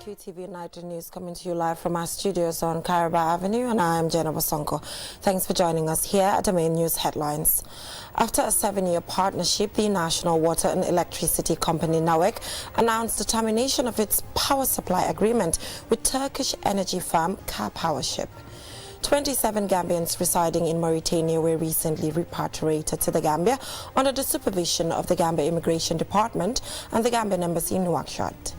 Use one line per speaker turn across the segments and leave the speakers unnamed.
QTV Night News coming to you live from our studios on Kariba Avenue, and I am Jenna Basonko. Thanks for joining us here at the main news headlines. After a 7-year partnership, the National Water and Electricity Company NAWEC announced the termination of its power supply agreement with Turkish energy firm Powership. 27 Gambians residing in Mauritania were recently repatriated to the Gambia under the supervision of the Gambia Immigration Department and the Gambian Embassy in Nouakchott.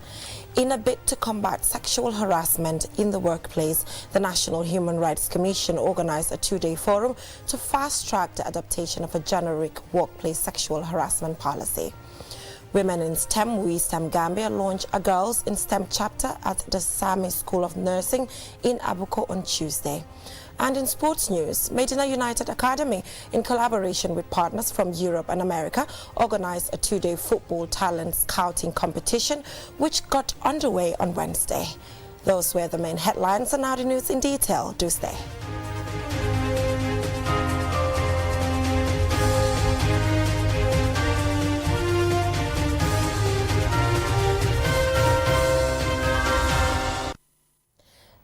In a bid to combat sexual harassment in the workplace, the National Human Rights Commission organized a 2-day forum to fast-track the adaptation of a generic workplace sexual harassment policy. Women in STEM, We STEM Gambia launched a Girls in STEM chapter at the Sami School of Nursing in Abuko on Tuesday. And in sports news, Medina United Academy, in collaboration with partners from Europe and America, organized a 2-day football talent scouting competition, which got underway on Wednesday. Those were the main headlines, and now the news in detail. Do stay.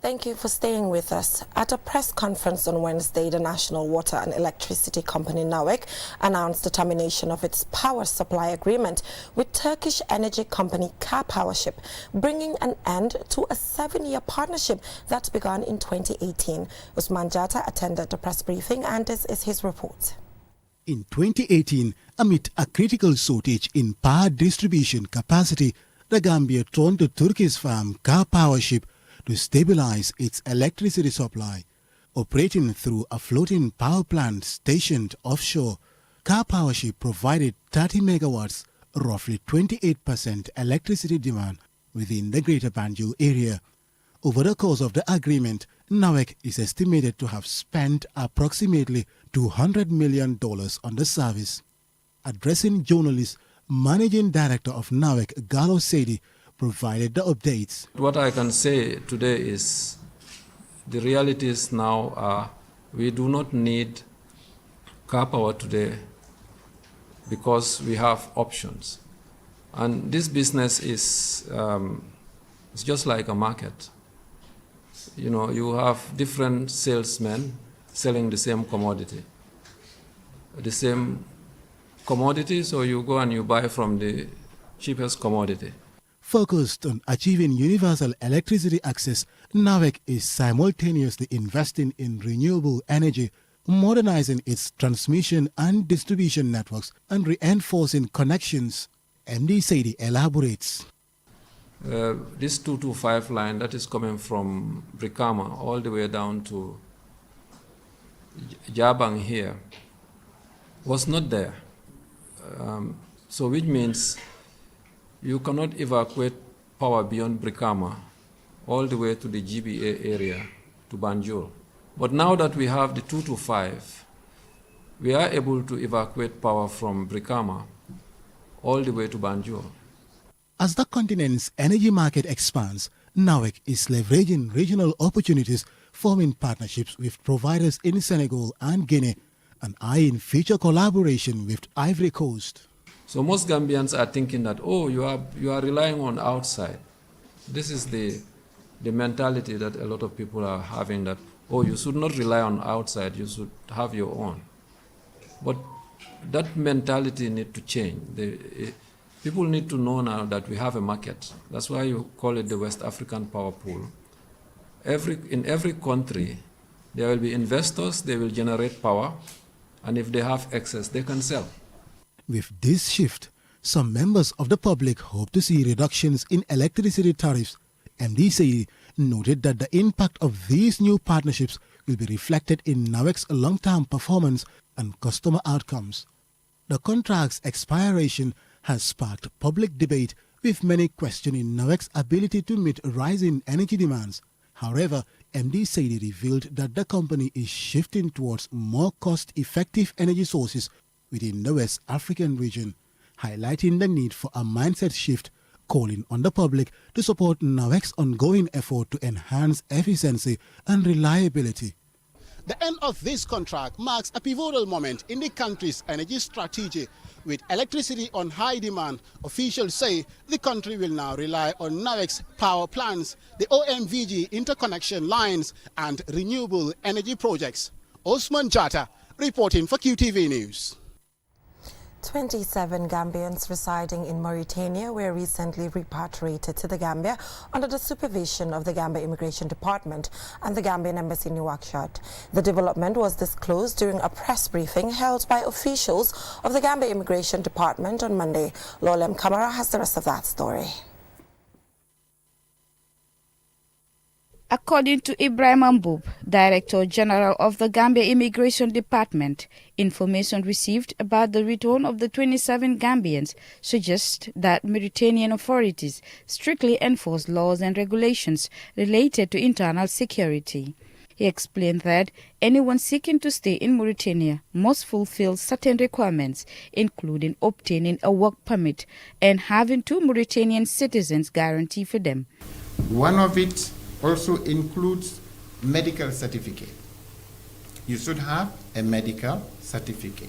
Thank you for staying with us. At a press conference on Wednesday, the National Water and Electricity Company NAWEC announced the termination of its power supply agreement with Turkish energy company Powership, bringing an end to a 7-year partnership that began in 2018. Usman Jata attended the press briefing, and this is his report.
In 2018, amid a critical shortage in power distribution capacity, the Gambia turned to Turkish firm Powership to stabilize its electricity supply. Operating through a floating power plant stationed offshore, Powership provided 30 megawatts, roughly 28% electricity demand within the Greater Banjul area. Over the course of the agreement, NAWEC is estimated to have spent approximately $200 million on the service. Addressing journalists, Managing Director of NAWEC, Gallo Sedi, provided the updates.
What I can say today is the realities now are we do not need car power today because we have options. And this business is it's just like a market. You know, you have different salesmen selling the same commodity. So you go and you buy from the cheapest commodity.
Focused on achieving universal electricity access, NAWEC is simultaneously investing in renewable energy, modernizing its transmission and distribution networks, and reinforcing connections. MD Saidi elaborates.
This 225 line that is coming from Brikama all the way down to Jabang here was not there. So which means you cannot evacuate power beyond Brikama all the way to the GBA area to Banjul. But now that we have the 225, we are able to evacuate power from Brikama all the way to Banjul.
As the continent's energy market expands, NAWEC is leveraging regional opportunities, forming partnerships with providers in Senegal and Guinea, and eyeing future collaboration with Ivory Coast.
So most Gambians are thinking that, oh, you are relying on outside. This is the mentality that a lot of people are having, that, oh, you should not rely on outside, you should have your own. But that mentality needs to change. People need to know now that we have a market. That's why you call it the West African Power Pool. In every country, there will be investors, they will generate power, and if they have excess, they can sell.
With this shift, some members of the public hope to see reductions in electricity tariffs. MDC noted that the impact of these new partnerships will be reflected in NAWEC's long-term performance and customer outcomes. The contract's expiration has sparked public debate, with many questioning NAWEC's ability to meet rising energy demands. However, MD Saidi revealed that the company is shifting towards more cost-effective energy sources within the West African region, highlighting the need for a mindset shift, calling on the public to support NAWEC's ongoing effort to enhance efficiency and reliability. The end of this contract marks a pivotal moment in the country's energy strategy. With electricity on high demand, officials say the country will now rely on NAVEX power plants, the OMVG interconnection lines, and renewable energy projects. Osman Jata reporting for QTV News.
27 Gambians residing in Mauritania were recently repatriated to the Gambia under the supervision of the Gambia Immigration Department and the Gambian Embassy in Nouakchott. The development was disclosed during a press briefing held by officials of the Gambia Immigration Department on Monday. Lolem Kamara has the rest of that story.
According to Ibrahim Amboub, Director General of the Gambia Immigration Department, information received about the return of the 27 Gambians suggests that Mauritanian authorities strictly enforce laws and regulations related to internal security. He explained that anyone seeking to stay in Mauritania must fulfill certain requirements, including obtaining a work permit and having 2 Mauritanian citizens guarantee for them.
One of it also includes medical certificate. You should have a medical certificate.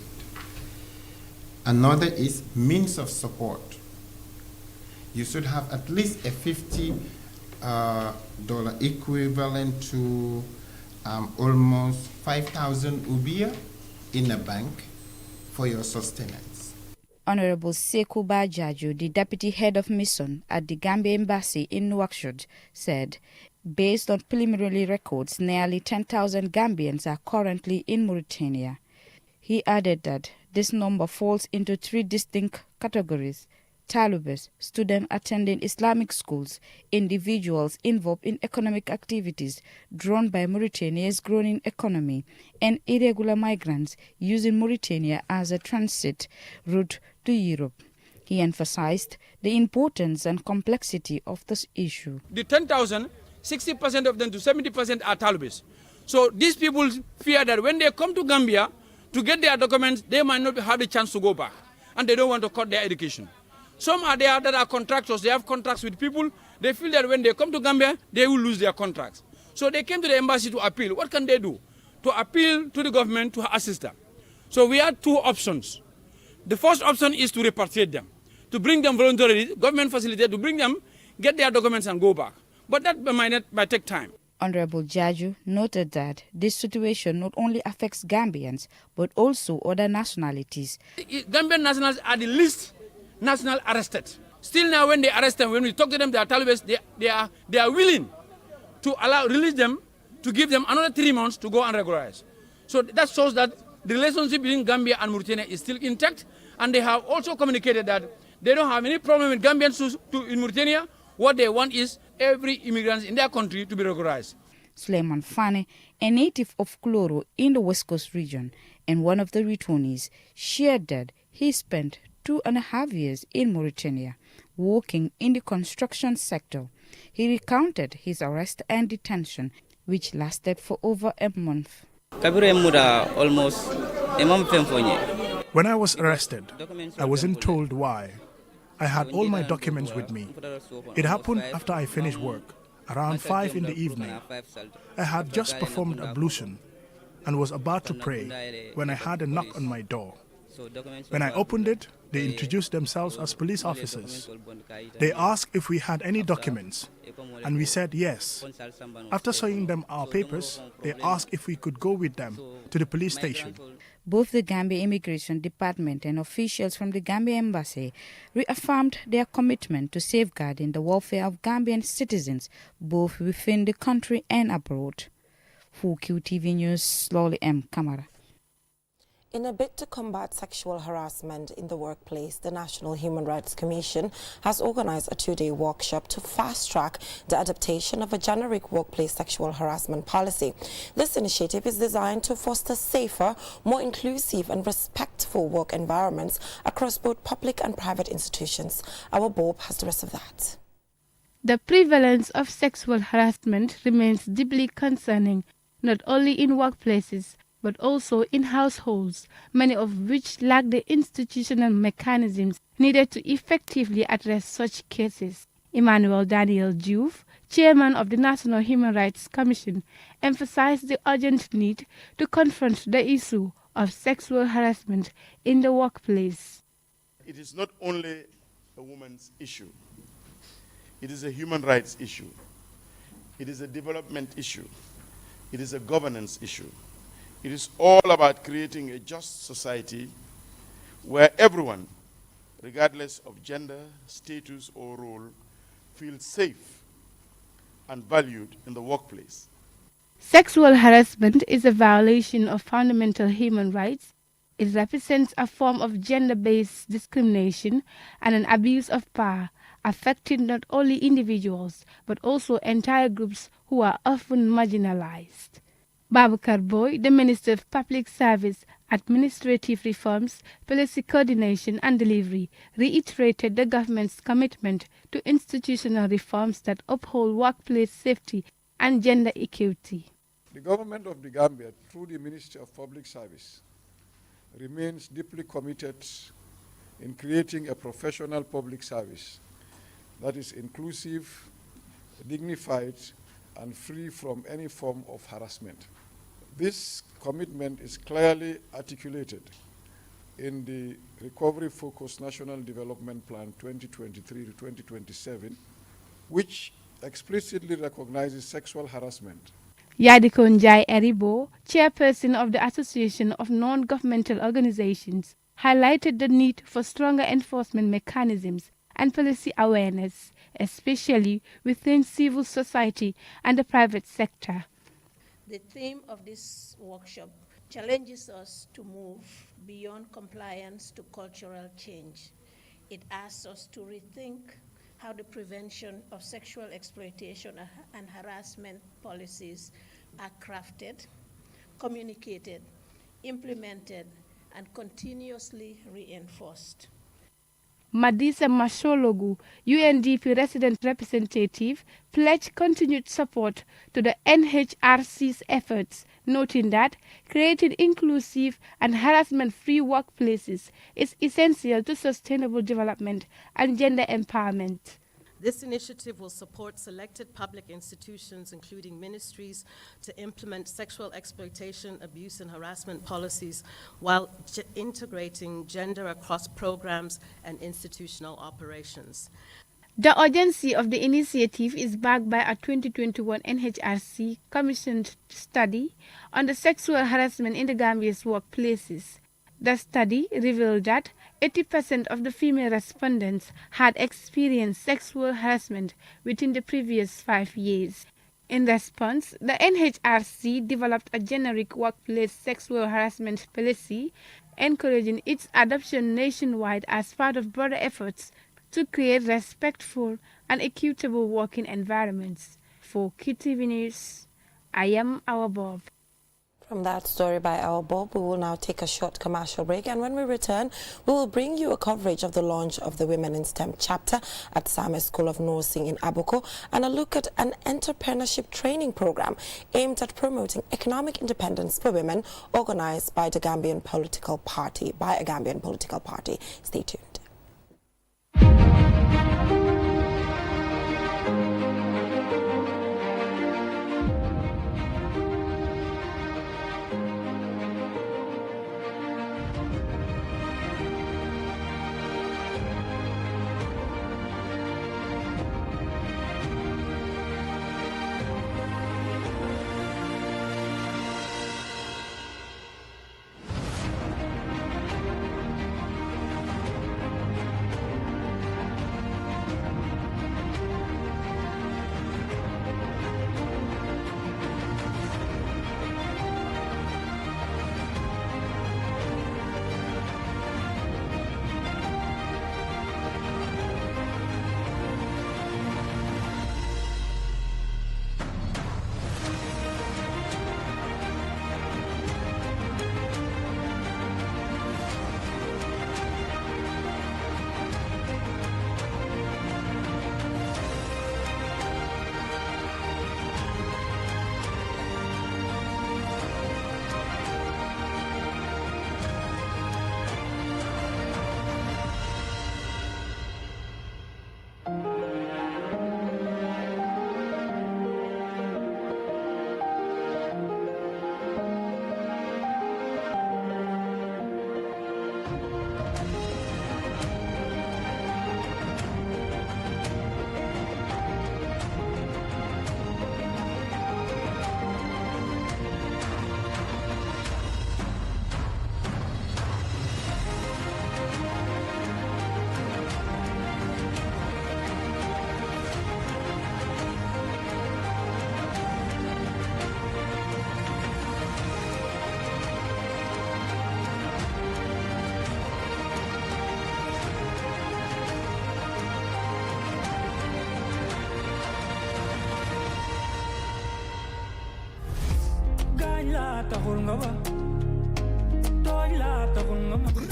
Another is means of support. You should have at least a $50 equivalent to almost 5,000 ubia in a bank for your sustenance.
Honorable Sekou Bajaju, the deputy head of mission at the Gambia Embassy in Nouakchott, said, based on preliminary records, nearly 10,000 Gambians are currently in Mauritania. He added that this number falls into 3 distinct categories: Talibans, students attending Islamic schools, individuals involved in economic activities drawn by Mauritania's growing economy, and irregular migrants using Mauritania as a transit route to Europe. He emphasized the importance and complexity of this issue.
The 10,000, 60% of them to 70% are Talibans. So these people fear that when they come to Gambia to get their documents, they might not have the chance to go back, and they don't want to cut their education. Some are there that are contractors. They have contracts with people. They feel that when they come to Gambia, they will lose their contracts. So they came to the embassy to appeal. What can they do? To appeal to the government to assist them. So we had 2 options. The first option is to repatriate them, to bring them voluntarily, government facilitate, to bring them, get their documents and go back. But that might take time.
Honorable Jaju noted that this situation not only affects Gambians, but also other nationalities.
Gambian nationals are the least national arrested. Still now when they arrest them, when we talk to them, they are Talibans, they are willing to release them, to give them another 3 months to go and regularize. So that shows that the relationship between Gambia and Mauritania is still intact, and they have also communicated that they don't have any problem with Gambians in Mauritania. What they want is every immigrant in their country to be regularized.
Suleiman Fane, a native of Kloro in the West Coast region and one of the returnees, shared that he spent 2.5 years in Mauritania, working in the construction sector. He recounted his arrest and detention, which lasted for over a month.
When I was arrested, I wasn't told why. I had all my documents with me. It happened after I finished work, around 5 in the evening. I had just performed ablution and was about to pray when I had a knock on my door. When I opened it, they introduced themselves as police officers. They asked if we had any documents, and we said yes. After showing them our papers, they asked if we could go with them to the police station.
Both the Gambia Immigration Department and officials from the Gambia Embassy reaffirmed their commitment to safeguarding the welfare of Gambian citizens, both within the country and abroad. For QTV News, Slowly M. Kamara.
In a bid to combat sexual harassment in the workplace, the National Human Rights Commission has organized a 2-day workshop to fast-track the adaptation of a generic workplace sexual harassment policy. This initiative is designed to foster safer, more inclusive and respectful work environments across both public and private institutions. Our Bob has the rest of that.
The prevalence of sexual harassment remains deeply concerning, not only in workplaces, but also in households, many of which lack the institutional mechanisms needed to effectively address such cases. Emmanuel Daniel Diouf, chairman of the National Human Rights Commission, emphasized the urgent need to confront the issue of sexual harassment in the workplace.
It is not only a woman's issue. It is a human rights issue. It is a development issue. It is a governance issue. It is all about creating a just society where everyone, regardless of gender, status, or role, feels safe and valued in the workplace.
Sexual harassment is a violation of fundamental human rights. It represents a form of gender-based discrimination and an abuse of power, affecting not only individuals but also entire groups who are often marginalized. Babakar Boy, the Minister of Public Service, Administrative Reforms, Policy Coordination and Delivery, reiterated the government's commitment to institutional reforms that uphold workplace safety and gender equity.
The government of the Gambia, through the Ministry of Public Service, remains deeply committed in creating a professional public service that is inclusive, dignified, and free from any form of harassment. This commitment is clearly articulated in the Recovery Focused National Development Plan 2023 to 2027, which explicitly recognizes sexual harassment.
Yadiko Njai Eribo, chairperson of the Association of Non-Governmental Organizations, highlighted the need for stronger enforcement mechanisms and policy awareness, especially within civil society and the private sector.
The theme of this workshop challenges us to move beyond compliance to cultural change. It asks us to rethink how the prevention of sexual exploitation and harassment policies are crafted, communicated, implemented, and continuously reinforced.
Madisa Mashologu, UNDP resident representative, pledged continued support to the NHRC's efforts, noting that creating inclusive and harassment-free workplaces is essential to sustainable development and gender empowerment.
This initiative will support selected public institutions, including ministries, to implement sexual exploitation, abuse, and harassment policies while integrating gender across programs and institutional operations.
The urgency of the initiative is backed by a 2021 NHRC commissioned study on the sexual harassment in the Gambia's workplaces. The study revealed that 80% of the female respondents had experienced sexual harassment within the previous 5 years. In response, the NHRC developed a generic workplace sexual harassment policy, encouraging its adoption nationwide as part of broader efforts to create respectful and equitable working environments. For QTV News, I am our Bob.
From that story by our Bob, we will now take a short commercial break, and when we return, we will bring you a coverage of the launch of the Women in STEM chapter at Same School of Nursing in Abuko, and a look at an entrepreneurship training program aimed at promoting economic independence for women, organized by a Gambian political party. Stay tuned.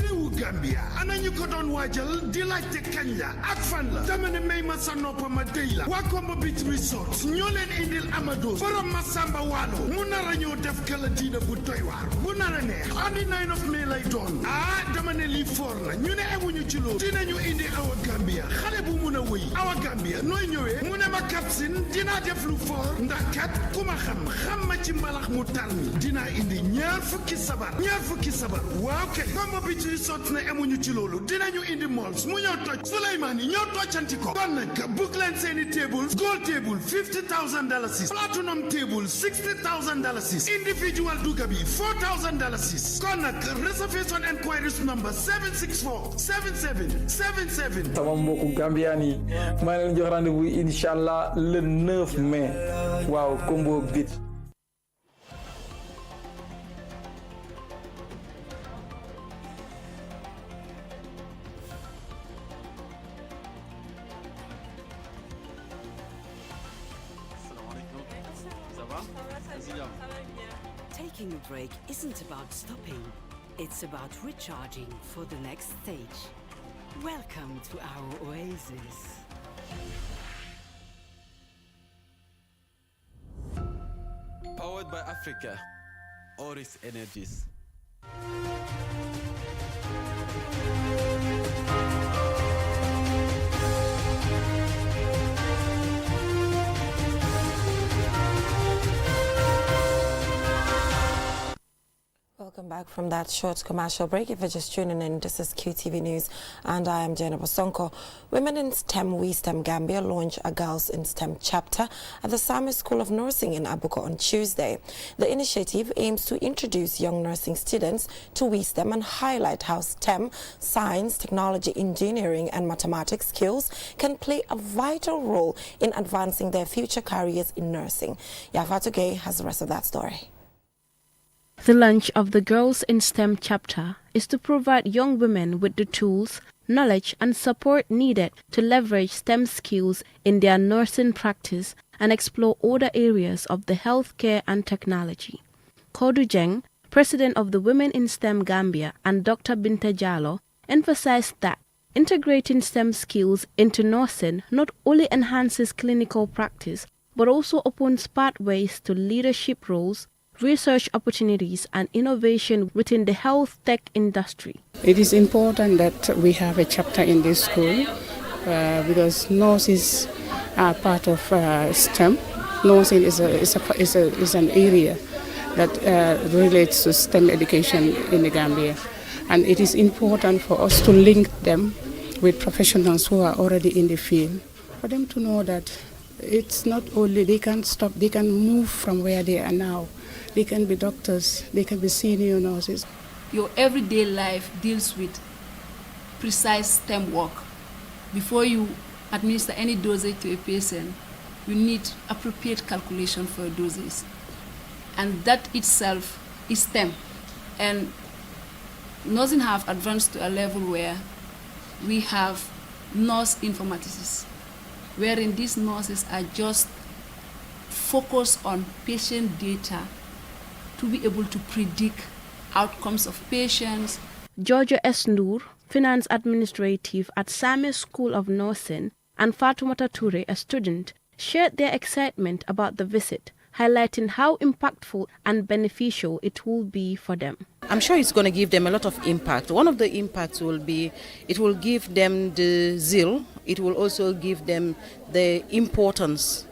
réewu Gambia ana ñu ko doon waajal di laajte kañ la ak fan la dama ne may ma sa nopp ma déy la waa Kombo Beach Resort ñoo leen indil Amados borom Masamba Waalo mu nar a ñëw def kala diina bu doy waar bu nar a neex on the 9 of May lay doon dama ne lii foor na ñu ne emuñu ci loolu dinañu indi Awa Gambia xale bu mun a wëy Awa Gambia nooy ñëwee mu ne ma kapsin dinaa def lu foor ndax kat ku ma xam ma ci mbalax mu tar mi dinaa indi ñaar fukki sabar waaw kay Kombo Beach Resort ne emuñu ci loolu dinañu indi malls mu ñëw toj Souleymane yi ñëw toccanti ko kon nag book leen seeni tables gold table $50,000 platinum table $60,000 individual duga bi $4,000 kon nag reservation enquiries number 764-7777
sama mbokku Gambian yi maa leen jox rendez-vous inshallah le 9 mai waaw Kombo Beach.
Taking a break isn't about stopping, it's about recharging for the next stage. Welcome to our oasis.
Powered by Africa, Oris Energies.
Welcome back from that short commercial break. If you're just tuning in, this is QTV News and I am Jennifer Sonko. Women in STEM, We STEM Gambia launched a Girls in STEM chapter at the Sami School of Nursing in Abuko on Tuesday. The initiative aims to introduce young nursing students to We STEM and highlight how STEM, science, technology, engineering and mathematics skills can play a vital role in advancing their future careers in nursing. Yafatu Gay has the rest of that story.
The launch of the Girls in STEM chapter is to provide young women with the tools, knowledge and support needed to leverage STEM skills in their nursing practice and explore other areas of the healthcare and technology. Kodu Jeng, president of the Women in STEM Gambia, and Dr. Binta Jallo emphasized that integrating STEM skills into nursing not only enhances clinical practice but also opens pathways to leadership roles, research opportunities and innovation within the health tech industry.
It is important that we have a chapter in this school because nurses are part of STEM. Nursing is an area that relates to STEM education in the Gambia. And it is important for us to link them with professionals who are already in the field, for them to know that it's not only they can stop, they can move from where they are now. They can be doctors, they can be senior nurses.
Your everyday life deals with precise STEM work. Before you administer any dosage to a patient, you need appropriate calculation for a dosage. And that itself is STEM. And nursing have advanced to a level where we have nurse informaticists, wherein these nurses are just focused on patient data to be able to predict outcomes of patients.
Georgia S. Noor, finance administrative at Sami School of Nursing, and Fatoumata Toure, a student, shared their excitement about the visit, highlighting how impactful and beneficial it will be for them.
I'm sure it's going to give them a lot of impact. One of the impacts will be, it will give them the zeal, it will also give them the importance,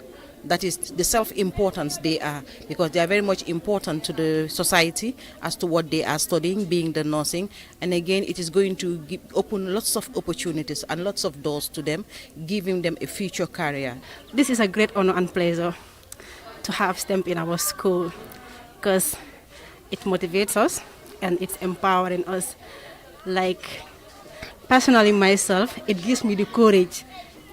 that is the self-importance they are, because they are very much important to the society as to what they are studying, being the nursing. And again, it is going to open lots of opportunities and lots of doors to them, giving them a future career.
This is a great honor and pleasure to have STEM in our school, because it motivates us and it's empowering us. Like, personally myself, it gives me the courage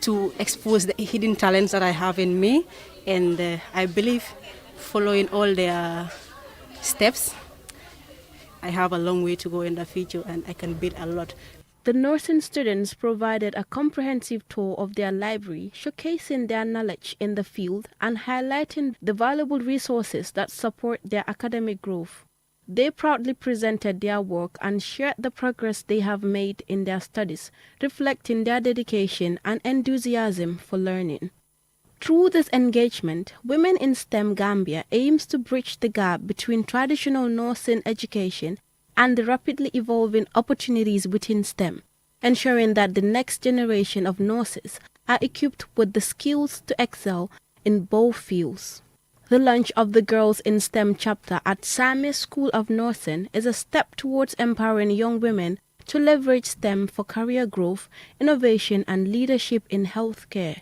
to expose the hidden talents that I have in me, and I believe following all their steps, I have a long way to go in the future and I can build a lot.
The nursing students provided a comprehensive tour of their library, showcasing their knowledge in the field and highlighting the valuable resources that support their academic growth. They proudly presented their work and shared the progress they have made in their studies, reflecting their dedication and enthusiasm for learning. Through this engagement, Women in STEM Gambia aims to bridge the gap between traditional nursing education and the rapidly evolving opportunities within STEM, ensuring that the next generation of nurses are equipped with the skills to excel in both fields. The launch of the Girls in STEM chapter at Same School of Nursing is a step towards empowering young women to leverage STEM for career growth, innovation and leadership in healthcare.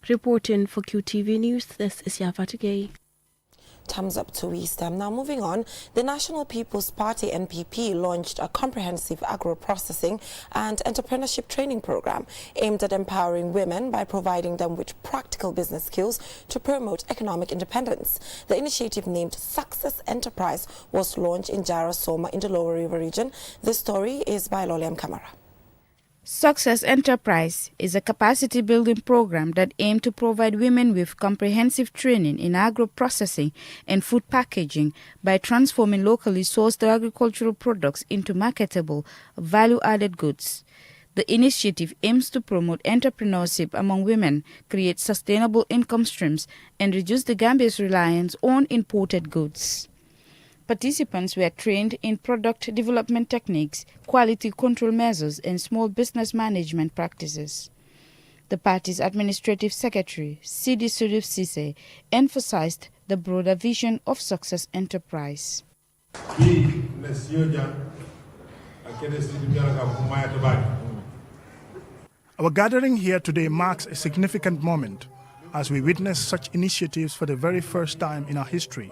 Reporting for QTV News, this is Yafatu Gay.
Thumbs up to WeSTEM. Now moving on, the National People's Party NPP launched a comprehensive agro-processing and entrepreneurship training program aimed at empowering women by providing them with practical business skills to promote economic independence. The initiative, named Success Enterprise, was launched in Jara Soma in the Lower River region. This story is by Loliam Kamara.
Success Enterprise is a capacity-building program that aims to provide women with comprehensive training in agro-processing and food packaging by transforming locally sourced agricultural products into marketable, value-added goods. The initiative aims to promote entrepreneurship among women, create sustainable income streams, and reduce the Gambia's reliance on imported goods. Participants were trained in product development techniques, quality control measures, and small business management practices. The party's administrative secretary, Sidi Surif Sise, emphasized the broader vision of Success Enterprise.
Our gathering here today marks a significant moment as we witness such initiatives for the very first time in our history.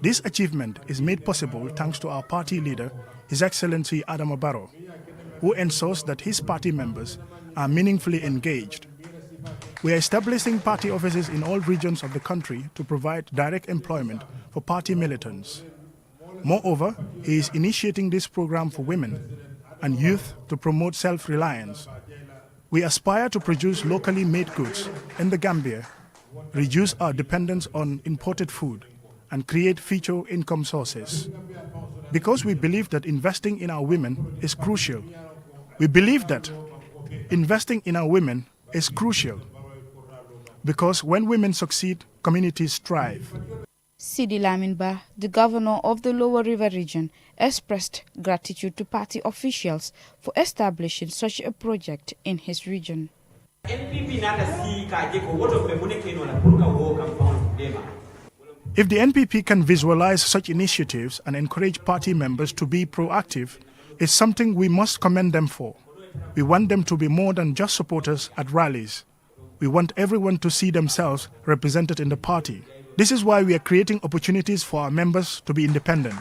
This achievement is made possible thanks to our party leader, His Excellency Adama Barrow, who ensures that his party members are meaningfully engaged. We are establishing party offices in all regions of the country to provide direct employment for party militants. Moreover, he is initiating this program for women and youth to promote self-reliance. We aspire to produce locally made goods in the Gambia, reduce our dependence on imported food, and create future income sources. Because we believe that investing in our women is crucial. We believe that investing in our women is crucial because when women succeed, communities thrive.
Sidi Laminba, the governor of the Lower River region, expressed gratitude to party officials for establishing such a project in his region.
If the NPP can visualize such initiatives and encourage party members to be proactive, it's something we must commend them for. We want them to be more than just supporters at rallies. We want everyone to see themselves represented in the party. This is why we are creating opportunities for our members to be independent.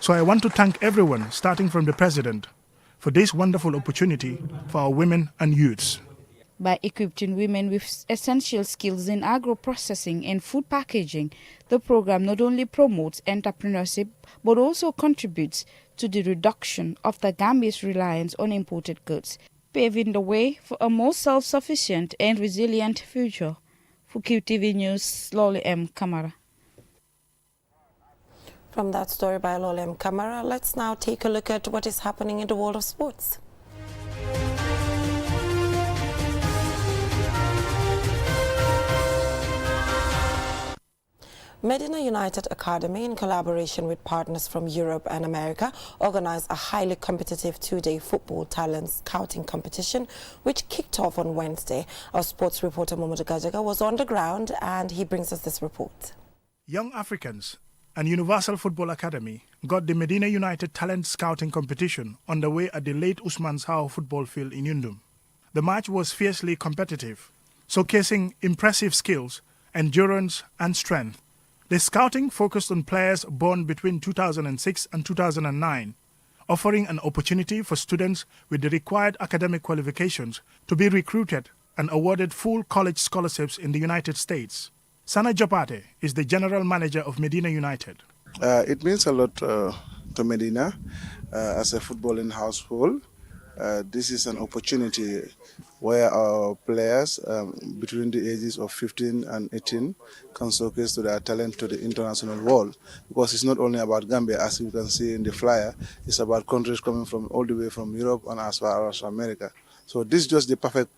So I want to thank everyone, starting from the president, for this wonderful opportunity for our women and youths.
By equipping women with essential skills in agro-processing and food packaging, the program not only promotes entrepreneurship but also contributes to the reduction of the Gambia's reliance on imported goods, paving the way for a more self-sufficient and resilient future. For QTV News, Loli M. Kamara.
From that story by Loli M. Kamara, let's now take a look at what is happening in the world of sports. Medina United Academy, in collaboration with partners from Europe and America, organized a highly competitive two-day football talent scouting competition, which kicked off on Wednesday. Our sports reporter Momodu Gajaga was on the ground, and he brings us this report.
Young Africans and Universal Football Academy got the Medina United Talent Scouting Competition underway at the late Usman Sao football field in Yundum. The match was fiercely competitive, showcasing impressive skills, endurance, and strength. The scouting focused on players born between 2006 and 2009, offering an opportunity for students with the required academic qualifications to be recruited and awarded full college scholarships in the United States. Sana Japate is the general manager of Medina United.
It means a lot to Medina as a footballing household. this is an opportunity where our players between the ages of 15 and 18 can showcase to their talent to the international world, because it's not only about Gambia, as you can see in the flyer, it's about countries coming from all the way from Europe and as far as America. So this is just the perfect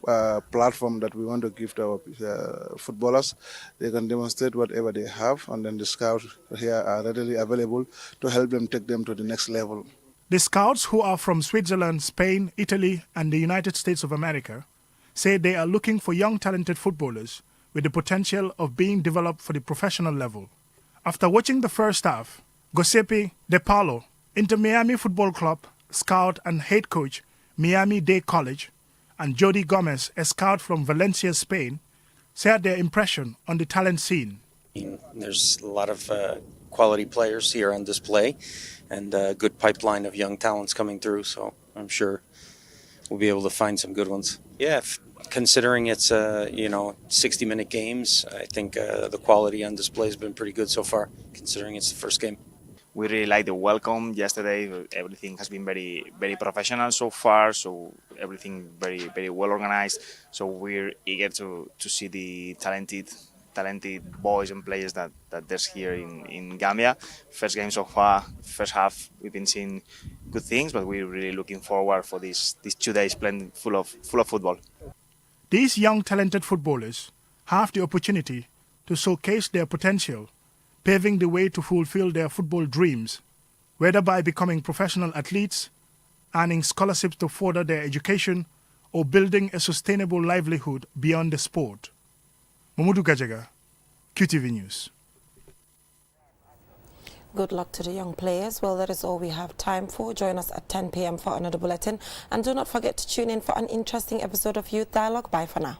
platform that we want to give to our footballers. They can demonstrate whatever they have, and then the scouts here are readily available to help them take them to the next level.
The scouts, who are from Switzerland, Spain, Italy, and the United States of America, say they are looking for young talented footballers with the potential of being developed for the professional level. After watching the first half, Giuseppe De Paulo, Inter Miami Football Club scout and head coach, Miami-Dade College, and Jody Gomez, a scout from Valencia, Spain, shared their impression on the talent scene.
There's a lot of quality players here on display, and a good pipeline of young talents coming through, so I'm sure we'll be able to find some good ones. Yeah, considering it's 60-minute games, I think the quality on display has been pretty good so far, considering it's the first game.
We really like the welcome yesterday. Everything has been very, very professional so far, so everything very, very well organized. So we're eager to see the talented boys and players that there's here in Gambia. First game so far, first half, we've been seeing good things, but we're really looking forward for these 2 days playing full of football.
These young talented footballers have the opportunity to showcase their potential, paving the way to fulfill their football dreams, whether by becoming professional athletes, earning scholarships to further their education, or building a sustainable livelihood beyond the sport. Mamadou Gajaga, QTV News.
Good luck to the young players. Well, that is all we have time for. Join us at 10 p.m. for another bulletin. And do not forget to tune in for an interesting episode of Youth Dialogue. Bye for now.